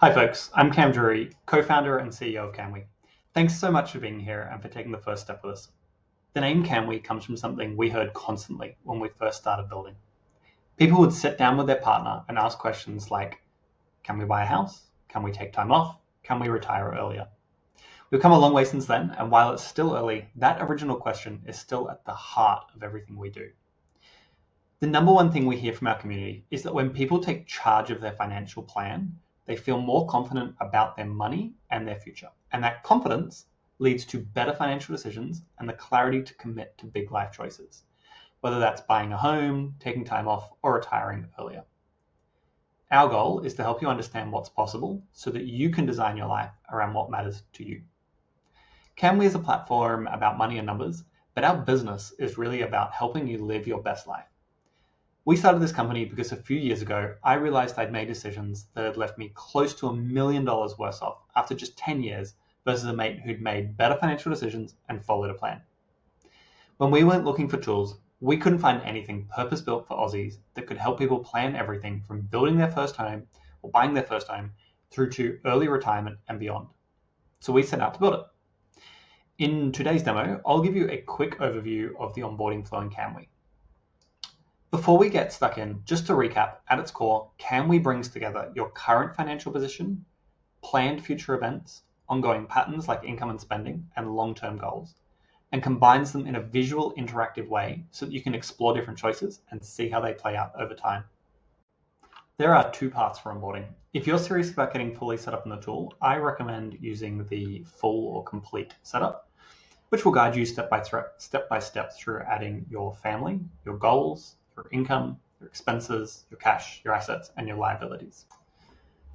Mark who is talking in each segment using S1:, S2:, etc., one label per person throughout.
S1: Hi folks, I'm Cam Drury, co-founder and CEO of Canwi. Thanks so much for being here and for taking the first step with us. The name Canwi comes from something we heard constantly when we first started building. People would sit down with their partner and ask questions like, can we buy a house? Can we take time off? Can we retire earlier? We've come a long way since then, and while it's still early, that original question is still at the heart of everything we do. The number one thing we hear from our community is that when people take charge of their financial plan, they feel more confident about their money and their future. And that confidence leads to better financial decisions and the clarity to commit to big life choices, whether that's buying a home, taking time off, or retiring earlier. Our goal is to help you understand what's possible so that you can design your life around what matters to you. Canwi is a platform about money and numbers, but our business is really about helping you live your best life. We started this company because a few years ago, I realized I'd made decisions that had left me close to $1 million worse off after just 10 years versus a mate who'd made better financial decisions and followed a plan. When we went looking for tools, we couldn't find anything purpose-built for Aussies that could help people plan everything from building their first home or buying their first home through to early retirement and beyond. So we set out to build it. In today's demo, I'll give you a quick overview of the onboarding flow in Canwi. Before we get stuck in, just to recap, at its core, Canwi brings together your current financial position, planned future events, ongoing patterns like income and spending, and long-term goals, and combines them in a visual, interactive way so that you can explore different choices and see how they play out over time. There are two parts for onboarding. If you're serious about getting fully set up in the tool, I recommend using the full or complete setup, which will guide you step by step through adding your family, your goals, your income, your expenses, your cash, your assets, and your liabilities.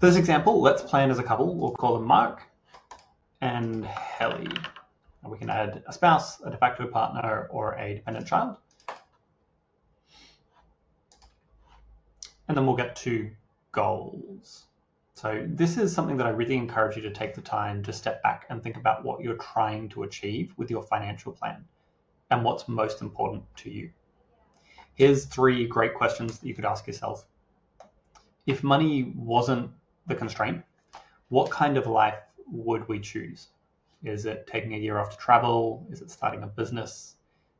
S1: For this example, let's plan as a couple. We'll call them Mark and Helly. And we can add a spouse, a de facto partner, or a dependent child. And then we'll get to goals. So this is something that I really encourage you to take the time to step back and think about what you're trying to achieve with your financial plan and what's most important to you. Here's 3 great questions that you could ask yourself. If money wasn't the constraint, what kind of life would we choose? Is it taking a year off to travel? Is it starting a business?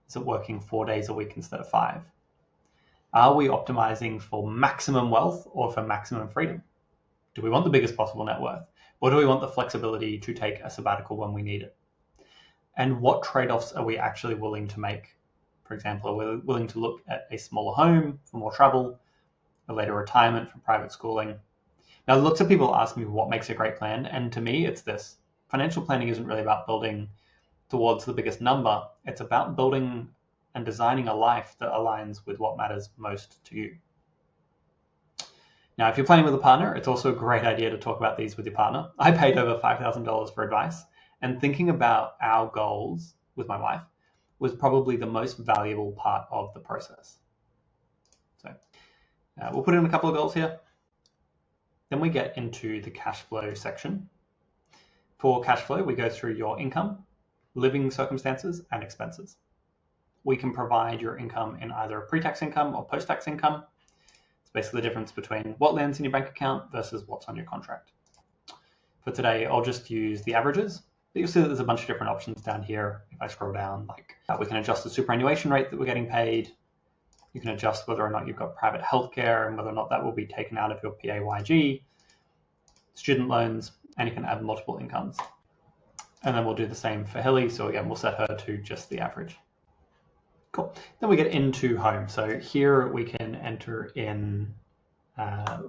S1: Is it working 4 days a week instead of 5? Are we optimizing for maximum wealth or for maximum freedom? Do we want the biggest possible net worth? Or do we want the flexibility to take a sabbatical when we need it? And what trade-offs are we actually willing to make? For example, are we willing to look at a smaller home for more travel, a later retirement for private schooling? Now, lots of people ask me what makes a great plan, and to me, it's this. Financial planning isn't really about building towards the biggest number. It's about building and designing a life that aligns with what matters most to you. Now, if you're planning with a partner, it's also a great idea to talk about these with your partner. I paid over $5,000 for advice, and thinking about our goals with my wife was probably the most valuable part of the process. So we'll put in a couple of goals here. Then we get into the cash flow section. For cash flow, we go through your income, living circumstances, and expenses. We can provide your income in either a pre-tax income or post-tax income. It's basically the difference between what lands in your bank account versus what's on your contract. For today, I'll just use the averages. But you'll see that there's a bunch of different options down here. If I scroll down, like we can adjust the superannuation rate that we're getting paid. You can adjust whether or not you've got private healthcare and whether or not that will be taken out of your PAYG, student loans, and you can add multiple incomes. And then we'll do the same for Hilly. So again, we'll set her to just the average. Cool. Then we get into home. So here we can enter in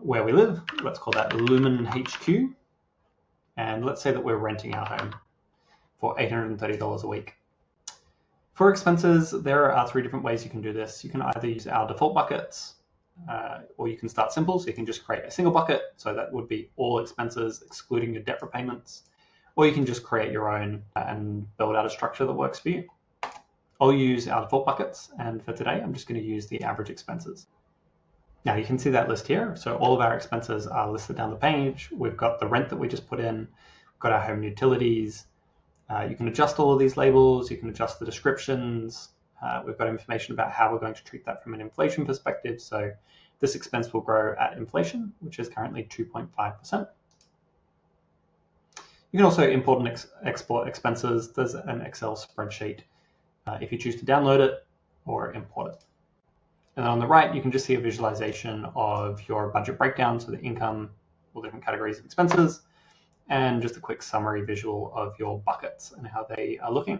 S1: where we live. Let's call that Lumen HQ. And let's say that we're renting our home for $830 a week. For expenses, there are 3 different ways you can do this. You can either use our default buckets, or you can start simple. So you can just create a single bucket. So that would be all expenses, excluding your debt repayments. Or you can just create your own and build out a structure that works for you. I'll use our default buckets. And for today, I'm just going to use the average expenses. Now you can see that list here. So all of our expenses are listed down the page. We've got the rent that we just put in. We've got our home utilities. You can adjust all of these labels. You can adjust the descriptions. We've got information about how we're going to treat that from an inflation perspective. So this expense will grow at inflation, which is currently 2.5%. You can also import and export expenses. There's an Excel spreadsheet if you choose to download it or import it. And then on the right, you can just see a visualization of your budget breakdown, so the income, all different categories of expenses, and just a quick summary visual of your buckets and how they are looking.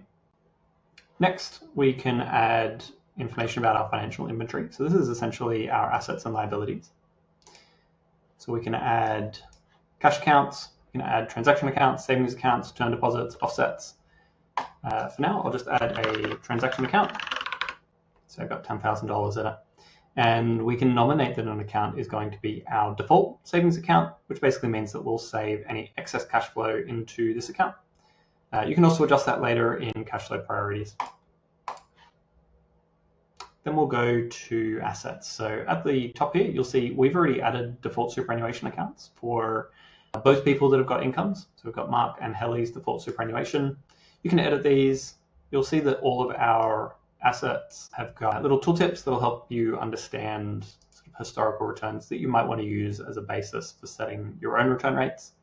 S1: Next, we can add information about our financial inventory. So this is essentially our assets and liabilities. So we can add cash accounts, we can add transaction accounts, savings accounts, term deposits, offsets. For now, I'll just add a transaction account. So I've got $10,000 in it. And we can nominate that an account is going to be our default savings account, which basically means that we'll save any excess cash flow into this account. You can also adjust that later in cash flow priorities. Then we'll go to assets. So at the top here, you'll see we've already added default superannuation accounts for both people that have got incomes. So we've got Mark and Helly's default superannuation. You can edit these. You'll see that all of our assets have got little tooltips that will help you understand sort of historical returns that you might want to use as a basis for setting your own return rates.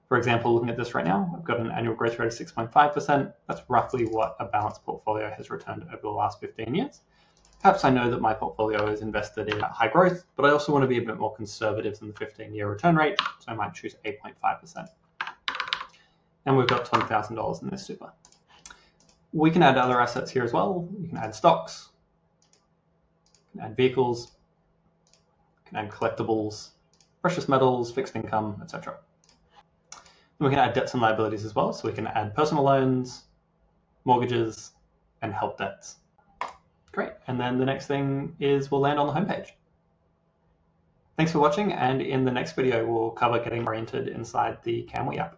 S1: For example, looking at this right now, I've got an annual growth rate of 6.5%. That's roughly what a balanced portfolio has returned over the last 15 years. Perhaps I know that my portfolio is invested in high growth, but I also want to be a bit more conservative than the 15-year return rate, so I might choose 8.5%. And we've got $20,000 in this super. We can add other assets here as well. You can add stocks, you can add vehicles, you can add collectibles, precious metals, fixed income, etc. And we can add debts and liabilities as well. So we can add personal loans, mortgages, and help debts. Great. And then the next thing is we'll land on the homepage. Thanks for watching, and in the next video, we'll cover getting oriented inside the Canwi app.